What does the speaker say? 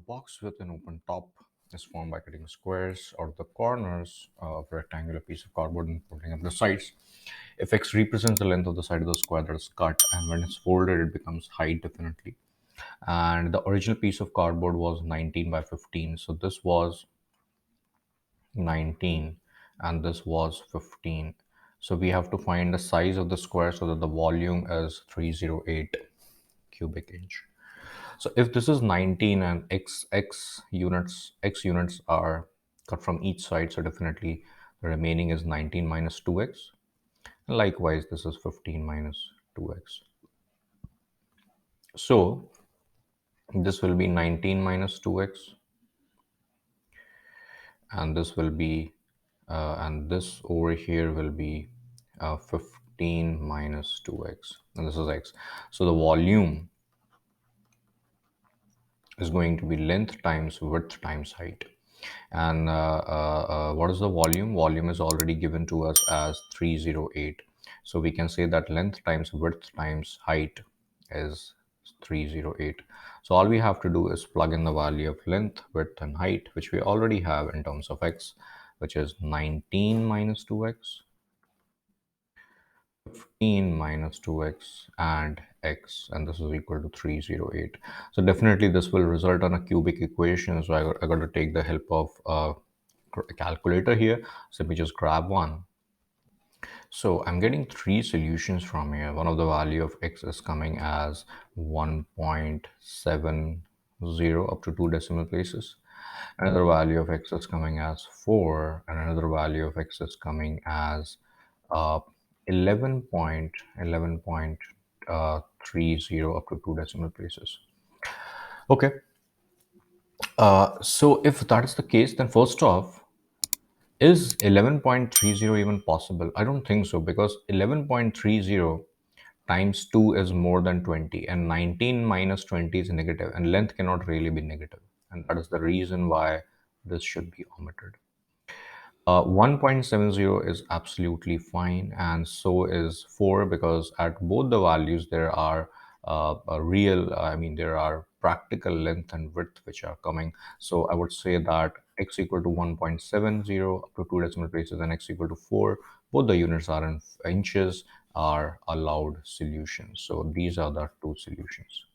box with an open top is formed by cutting squares out of the corners of a rectangular piece of cardboard and putting up the sides. If x represents the length of the side of the square that is cut, and when it's folded, it becomes height definitely. And the original piece of cardboard was 19 by 15, so this was 19 and this was 15. So we have to find the size of the square so that the volume is 308 cubic inch. So if this is 19 and x units are cut from each side, so definitely the remaining is 19 minus 2x. Likewise, this is 15 minus 2x. So this will be 19 minus 2x, and this will be and this over here will be 15 minus 2x, and this is x. So the volume is going to be length times width times height. And what is the volume? Volume is already given to us as 308. So we can say that length times width times height is 308. So all we have to do is plug in the value of length, width, and height, which we already have in terms of x, which is 19 minus 2x, 15 minus 2x, and x, and this is equal to 308. So definitely this will result on a cubic equation. So I got to take the help of a calculator here. So let me just grab one. So I'm getting three solutions from here. One of the value of x is coming as 1.70 up to 2 decimal places. Another value of x is coming as 4, and another value of x is coming as uh, 11.30 up to 2 decimal places. Okay, so if that is the case, then first off, is 11.30 even possible? I don't think so, because 11.30 times 2 is more than 20, and 19 minus 20 is negative, and length cannot really be negative. And that is the reason why this should be omitted. 1.70 is absolutely fine, and so is 4, because at both the values there are a real, I mean, there are practical length and width which are coming. So I would say that x equal to 1.70 up to 2 decimal places and x equal to 4, both the units are in inches, are allowed solutions. So these are the two solutions.